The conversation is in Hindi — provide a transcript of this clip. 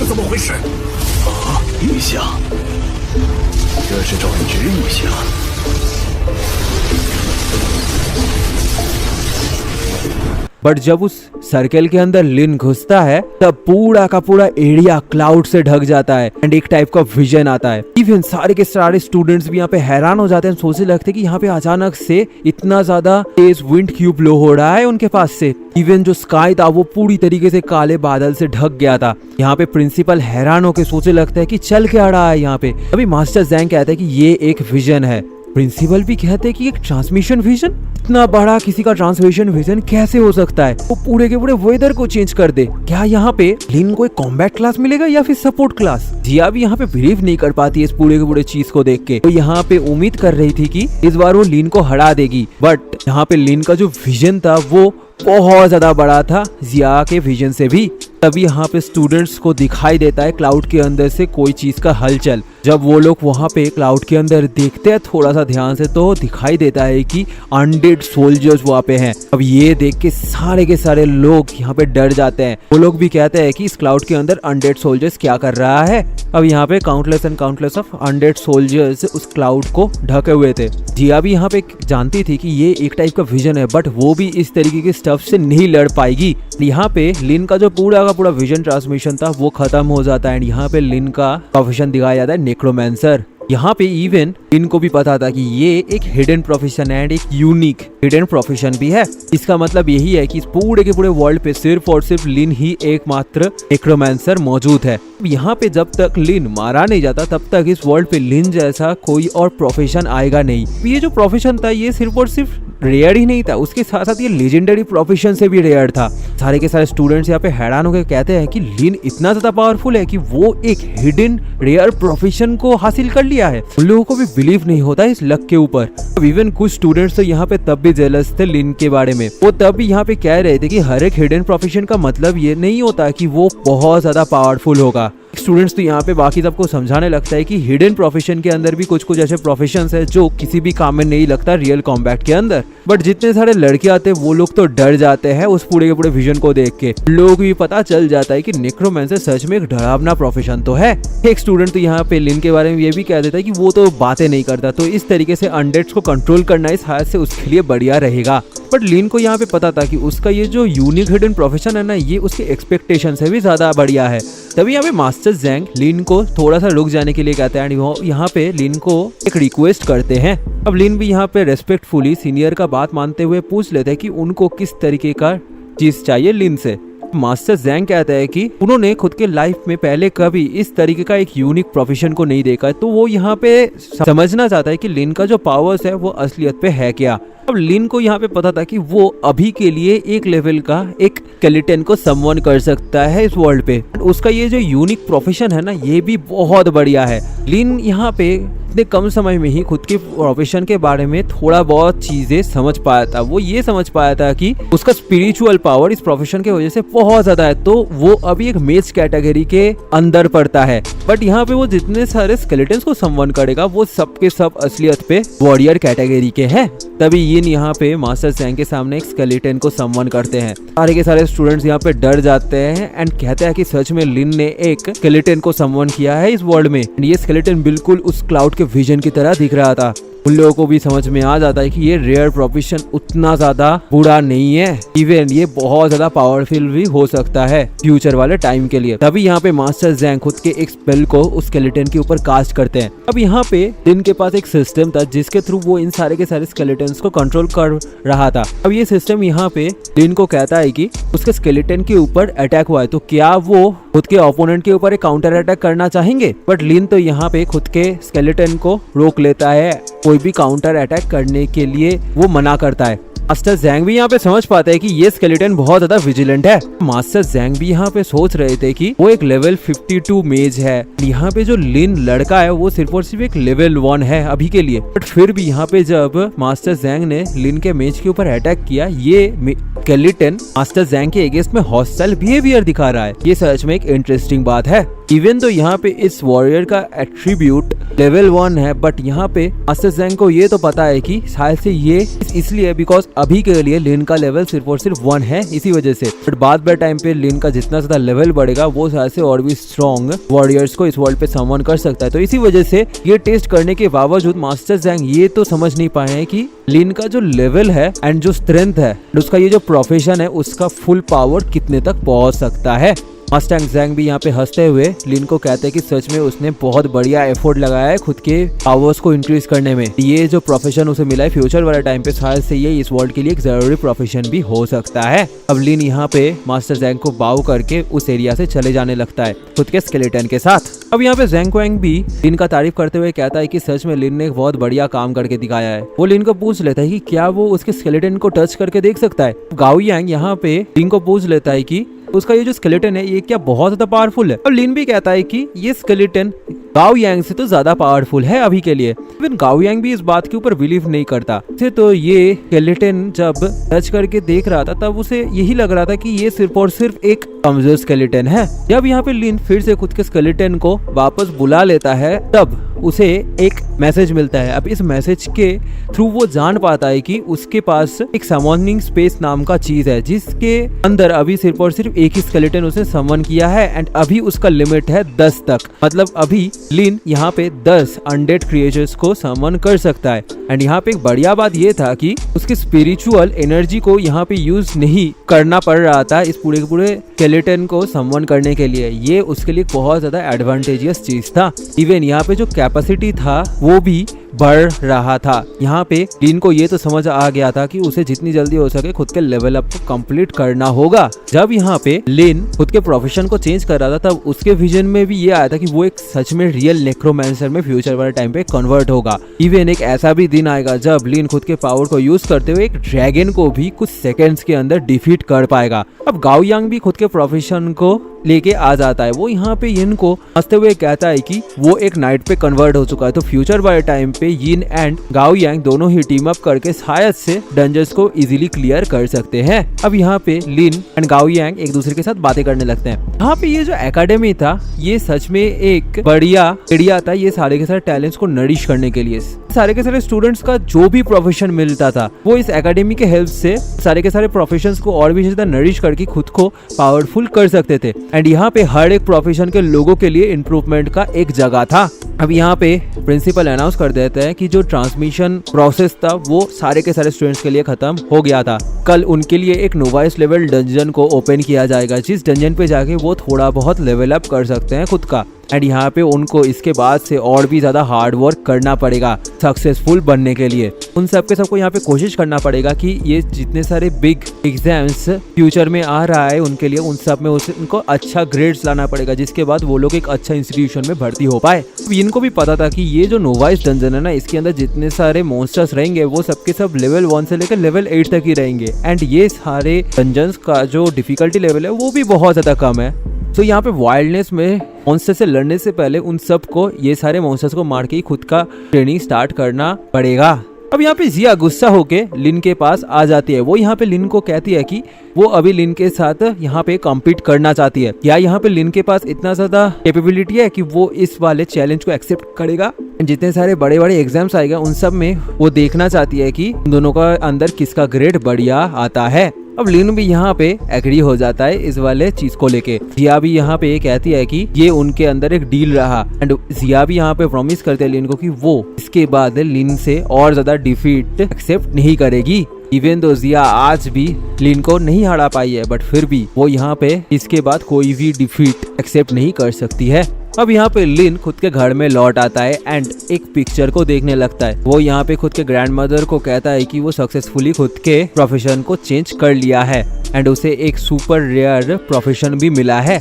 是怎么回事？异象，这是转职异象。बट जब उस सर्कल के अंदर लिन घुसता है तब पूरा का पूरा एरिया क्लाउड से ढक जाता है एंड एक टाइप का विजन आता है। इवन सारे के सारे स्टूडेंट्स भी यहाँ पे हैरान हो जाते हैं, सोचने लगते हैं कि यहाँ पे अचानक से इतना ज्यादा तेज विंड क्यों ब्लो हो रहा है उनके पास से। इवन जो स्काई था वो पूरी तरीके से काले बादल से ढक गया था। यहाँ पे प्रिंसिपल हैरान होकर सोचने लगता है कि चल क्या रहा है यहाँ पे। अभी मास्टर जैंग कहता है कि ये एक विजन है। प्रिंसिपल भी कहते हैं कि एक ट्रांसमिशन विजन, इतना बड़ा किसी का ट्रांसमिशन विजन कैसे हो सकता है, वो पूरे के पूरे वेदर को चेंज कर दे। क्या यहाँ पे लिन को एक कॉम्बैट क्लास मिलेगा या फिर सपोर्ट क्लास? जिया भी यहाँ पे बिलीव नहीं कर पाती इस पूरे के पूरे चीज को देख के। तो यहाँ पे उम्मीद कर रही थी कि इस बार वो लिन को हरा देगी, बट यहाँ पे लिन का जो विजन था वो बहुत ज्यादा बड़ा था जिया के विजन से भी। तभी यहाँ पे स्टूडेंट्स को दिखाई देता है क्लाउड के अंदर से कोई चीज का हलचल। जब वो लोग वहाँ पे क्लाउड के अंदर देखते हैं थोड़ा सा ध्यान से तो दिखाई देता है कि अनडेड सोल्जर्स वहाँ पे हैं। अब ये देख के सारे लोग यहाँ पे डर जाते हैं। वो लोग भी कहते हैं कि इस क्लाउड के अंदर अनडेड सोल्जर्स क्या कर रहा है। अब यहाँ पे countless and countless of undead soldiers उस क्लाउड को ढके हुए थे। जिया भी यहाँ पे जानती थी कि ये एक टाइप का विजन है, बट वो भी इस तरीके के स्टफ से नहीं लड़ पाएगी। यहाँ पे लिन का जो पूरा विजन ट्रांसमिशन था वो खत्म हो जाता है एंड यहाँ पे लिन का प्रोफेशन दिखाया जाता है नेक्रोमैंसर। यहाँ पे इवन लिन को भी पता था कि ये एक हिडन प्रोफेशन है एंड एक यूनिक हिडन प्रोफेशन भी है। इसका मतलब यही है कि इस पूरे के पूरे वर्ल्ड पे सिर्फ और सिर्फ लिन ही एकमात्र नेक्रोमैंसर मौजूद है। यहाँ पे जब तक लिन मारा नहीं जाता तब तक इस वर्ल्ड पे लिन जैसा कोई और प्रोफेशन आएगा नहीं। ये जो प्रोफेशन था ये सिर्फ और सिर्फ रेयर ही नहीं था, उसके साथ साथ ये लेजेंडरी प्रोफेशन से भी रेयर था। सारे के सारे स्टूडेंट्स यहाँ पे हैरान होकर कहते हैं कि लिन इतना ज्यादा पावरफुल है कि वो एक हिडन रेयर प्रोफेशन को हासिल कर लिया है। उन लोगों को भी बिलीव नहीं होता इस लक के ऊपर। अब इवन कुछ स्टूडेंट्स तो यहाँ पे तब भी जेलस थे लिन के बारे में। वो तब भी यहाँ पे कह रहे थे कि हर एक हिडन प्रोफेशन का मतलब ये नहीं होता कि वो बहुत ज्यादा पावरफुल होगा। स्टूडेंट्स तो यहाँ पे बाकी सबको समझाने लगता है कि हिडन प्रोफेशन के अंदर भी कुछ ऐसे प्रोफेशंस है जो किसी भी काम में नहीं लगता रियल कॉम्बैट के अंदर। बट जितने सारे लड़के आते हैं वो लोग तो डर जाते हैं उस पूरे के पूरे विजन को देख के। लोग भी पता चल जाता है कि नेक्रोमैंसर सच में एक डरावना प्रोफेशन तो है। एक स्टूडेंट तो यहाँ पे लिन के बारे में ये भी कह देता है कि वो तो बातें नहीं करता, तो इस तरीके से अनडेड्स को कंट्रोल करना इस हाथ से उसके लिए बढ़िया रहेगा। बट लिन को यहाँ पे पता था कि उसका ये जो यूनिक हिडन प्रोफेशन है ना, ये उसके एक्सपेक्टेशन से भी ज्यादा बढ़िया है। तभी यहाँ पे मास्टर जैंग लिन को थोड़ा सा रुक जाने के लिए कहते हैं एंड यहाँ पे लिन को एक रिक्वेस्ट करते हैं। अब लिन भी यहाँ पे रेस्पेक्टफुली सीनियर का बात मानते हुए पूछ लेते हैं कि उनको किस तरीके का चीज चाहिए लिन से। मास्टर जैंग कहता है कि उन्होंने खुद के लाइफ में पहले कभी इस तरीके का एक यूनिक प्रोफेशन को नहीं देखा है, तो वो यहाँ पे समझना चाहता है कि लिन का जो पावर्स है वो असलियत पे है क्या। अब लिन को यहाँ पे पता था कि वो अभी के लिए एक लेवल का एक स्केलेटन को समवन कर सकता है इस वर्ल्ड पे। उसका ये जो यूनिक प्रोफेशन है ना, ये भी बहुत बढ़िया है। लिन यहाँ पे इतने कम समय में ही खुद के प्रोफेशन के बारे में थोड़ा बहुत चीजें समझ पाया था। वो ये समझ पाया था कि उसका स्पिरिचुअल पावर इस प्रोफेशन की वजह से बहुत ज्यादा है, तो वो अभी एक मेज कैटेगरी के अंदर पड़ता है। बट यहाँ पे वो जितने सारे स्केलेटन्स को समवन करेगा वो सब के सब असलियत पे वॉरियर कैटेगरी के हैं। तभी ये यहाँ पे मास्टर जैंग के सामने एक स्केलेटन को समवन करते हैं। सारे के सारे स्टूडेंट्स यहाँ पे डर जाते हैं एंड कहते हैं कि सच में लिन ने एक स्केलेटन को समवन किया है इस वर्ल्ड में। ये स्केलेटन बिल्कुल उस क्लाउड के विजन की तरह दिख रहा था। उन लोगों को भी समझ में आ जाता है कि ये रेयर प्रोफेशन उतना ज्यादा बुरा नहीं है, इवन ये बहुत ज्यादा पावरफुल भी हो सकता है फ्यूचर वाले टाइम के लिए। तभी यहाँ पे मास्टर जैंग खुद के एक स्पेल को उस स्केलेटन के ऊपर कास्ट करते हैं। अब यहाँ पे लिन के पास एक सिस्टम था जिसके थ्रू वो इन सारे के सारे स्केलेटन्स को कंट्रोल कर रहा था। अब ये सिस्टम यहाँ पे लिन को कहता है कि उसके स्केलेटन के ऊपर अटैक हुआ है, तो क्या वो खुद के ओपोनेंट के ऊपर एक काउंटर अटैक करना चाहेंगे। बट लिन तो यहाँ पे खुद के स्केलेटन को रोक लेता है, कोई भी काउंटर अटैक करने के लिए वो मना करता है। मास्टर जैंग भी यहाँ पे समझ पाते हैं कि ये स्केलेटन बहुत ज्यादा विजिलेंट है। मास्टर जैंग भी यहाँ पे सोच रहे थे कि वो एक लेवल 52 मेज है। यहाँ पे जो लिन लड़का है वो सिर्फ और सिर्फ एक लेवल 1 है अभी के लिए। बट फिर भी यहाँ पे जब मास्टर जैंग ने लिन के मेज के ऊपर अटैक किया, ये स्केलेटन मास्टर जैंग के अगेंस्ट में हॉस्टाइल बिहेवियर दिखा रहा है। ये सच में एक इंटरेस्टिंग बात है। इवन तो यहाँ पे इस वॉरियर का एट्रीब्यूट लेवल 1 है, बट यहाँ पे मास्टर ज़ैंग को ये तो पता है कि शायद से ये इसलिए बिकॉज अभी के लिए लिन का लेवल सिर्फ और सिर्फ 1 है, इसी वजह से। बट बाद में टाइम पे लिन का जितना ज्यादा लेवल बढ़ेगा वो शायद से और भी स्ट्रॉन्ग वॉरियर्स को इस वर्ल्ड पे समन कर सकता है। तो इसी वजह से ये टेस्ट करने के बावजूद मास्टर ज़ैंग ये तो समझ नहीं पाए हैं कि लिन का जो लेवल है एंड जो स्ट्रेंथ है, उसका ये जो प्रोफेशन है, उसका फुल पावर कितने तक पहुंच सकता है। मास्टर ज़ैंग भी यहाँ पे हंसते हुए लिन को कहते हैं कि सच में उसने बहुत बढ़िया एफर्ट लगाया है खुद के पावर्स को इंक्रीज करने में। ये जो प्रोफेशन उसे मिला है फ्यूचर वाले टाइम पे, शायद से ये इस वर्ल्ड के लिए एक जरूरी प्रोफेशन भी हो सकता है। अब लिन यहाँ पे मास्टर ज़ैंग को बाउ करके उस एरिया से चले जाने लगता है खुद के स्केलेटन के साथ। अब यहाँ पे ज़ैंग क्वेंग भी लिन का तारीफ करते हुए कहता है कि सच में लिन ने एक बहुत बढ़िया काम करके दिखाया है। वो लिन को पूछ लेता है कि क्या वो उसके स्केलेटन को टच करके देख सकता है। गाओ यांग यहाँ पे लिन को पूछ लेता है कि उसका ये जो स्केलेटन है ये क्या बहुत ज्यादा पावरफुल है। और लिन भी कहता है कि ये स्केलेटन गाओ यांग से तो ज्यादा पावरफुल है अभी के लिए। इवन गाओ यांग भी इस बात के ऊपर बिलीव नहीं करता। तो ये स्केलेटन जब टच करके देख रहा था तब उसे यही लग रहा था कि ये सिर्फ और सिर्फ एक कमजोर स्केलेटन है। जब यहाँ पे लिन फिर से खुद के स्केलेटन को वापस बुला लेता है तब उसे एक मैसेज मिलता है। अब इस मैसेज के थ्रू वो जान पाता है कि उसके पास एक समनिंग स्पेस नाम का चीज है जिसके अंदर अभी सिर्फ और सिर्फ एक ही स्केलेटन उसने समन किया है एंड अभी उसका लिमिट है 10 तक। मतलब अभी लिन यहाँ पे 10 अनडेड क्रिएचर्स को समन कर सकता है। एंड यहाँ पे एक बढ़िया बात ये था कि उसकी स्पिरिचुअल एनर्जी को यहाँ पे यूज नहीं करना पड़ रहा था इस पूरे के पूरे स्केलेटन को समन करने के लिए। ये उसके लिए बहुत ज्यादा एडवांटेजियस चीज था। इवन यहाँ पे जो कैपेसिटी था वो भी बढ़ रहा था। यहाँ पे लिन को ये तो समझ आ गया था कि उसे जितनी जल्दी हो सके खुद के लेवल अप को कंप्लीट करना होगा। जब यहाँ पे लिन खुद के प्रोफेशन को चेंज कर रहा था तब उसके विजन में भी ये आया था कि वो एक सच में रियल नेक्रोमैंसर में फ्यूचर वाले टाइम पे कन्वर्ट होगा। इवन एक ऐसा भी दिन आएगा जब लिन खुद के पावर को यूज करते हुए एक ड्रैगन को भी कुछ सेकेंड्स के अंदर डिफीट कर पाएगा। अब गाओ यांग भी खुद के प्रोफेशन को लेके आ जाता है। वो यहाँ पे यिन को हंसते हुए कहता है कि वो एक नाइट पे कन्वर्ट हो चुका है। तो फ्यूचर वाले टाइम पे यिन एंड गाओ यांग दोनों ही टीम अप करके शायद से डंजन्स को इजीली क्लियर कर सकते हैं। अब यहाँ पे लिन एंड गाओ यांग एक दूसरे के साथ बातें करने लगते हैं। यहाँ पे ये जो एकेडमी था ये सच में एक बढ़िया एरिया था ये सारे के सारे टैलेंट्स को नरिश करने के लिए। सारे के सारे स्टूडेंट्स का जो भी प्रोफेशन मिलता था वो इस एकेडमी के हेल्प से सारे के सारे प्रोफेशंस को और भी ज्यादा नरिश करके खुद को पावरफुल कर सकते थे। एंड यहाँ पे हर एक प्रोफेशन के लोगों के लिए इम्प्रूवमेंट का एक जगह था। अब यहाँ पे प्रिंसिपल अनाउंस कर देते हैं कि जो ट्रांसमिशन प्रोसेस था वो सारे के सारे स्टूडेंट्स के लिए खत्म हो गया था। कल उनके लिए एक नोवाइस लेवल डंजन को ओपन किया जाएगा जिस डंजन पे जाके वो थोड़ा बहुत लेवल अप कर सकते हैं खुद का। एंड यहाँ पे उनको इसके बाद से और भी ज्यादा हार्ड वर्क करना पड़ेगा सक्सेसफुल बनने के लिए। उन सबके सबको यहाँ पे कोशिश करना पड़ेगा कि ये जितने सारे बिग एग्जाम्स फ्यूचर में आ रहा है उनके लिए उन सब में उनको अच्छा ग्रेड्स लाना पड़ेगा जिसके बाद वो लोग एक अच्छा इंस्टीट्यूशन में भर्ती हो पाए। इनको भी पता था कि ये जो नोवाइस डंजन है ना इसके अंदर जितने सारे मॉन्स्टर्स रहेंगे वो सबके सब लेवल 1 से लेकर लेवल 8 तक ही रहेंगे। एंड ये सारे डंजन्स का जो डिफिकल्टी लेवल है वो भी बहुत ज्यादा कम है। तो यहाँ पे वाइल्डनेस में मॉन्स्टर से लड़ने से पहले उन सब को ये सारे मॉन्स्टर्स को मार के ही खुद का ट्रेनिंग स्टार्ट करना पड़ेगा। अब यहाँ पे जिया गुस्सा होके लिन के पास आ जाती है। वो यहाँ पे लिन को कहती है कि वो अभी लिन के साथ यहाँ पे कम्पीट करना चाहती है। या यहाँ पे लिन के पास इतना ज्यादा कैपेबिलिटी है कि वो इस वाले चैलेंज को एक्सेप्ट करेगा। जितने सारे बड़े बड़े एग्जाम्स आएगा उन सब में वो देखना चाहती है कि दोनों का अंदर किसका ग्रेड बढ़िया आता है। अब लिन भी यहाँ पे एग्री हो जाता है इस वाले चीज को लेके। जिया भी यहाँ पे कहती है कि ये उनके अंदर एक डील रहा। एंड जिया भी यहाँ पे प्रॉमिस करते हैं लिन को कि वो इसके बाद लिन से और ज्यादा डिफीट एक्सेप्ट नहीं करेगी। इवन दो जिया आज भी लिन को नहीं हरा पाई है बट फिर भी वो यहाँ पे इसके बाद कोई भी डिफीट एक्सेप्ट नहीं कर सकती है। अब यहाँ पे लिन खुद के घर में लौट आता है एंड एक पिक्चर को देखने लगता है। वो यहाँ पे खुद के ग्रैंडमदर को कहता है कि वो सक्सेसफुली खुद के प्रोफेशन को चेंज कर लिया है एंड उसे एक सुपर रेयर प्रोफेशन भी मिला है।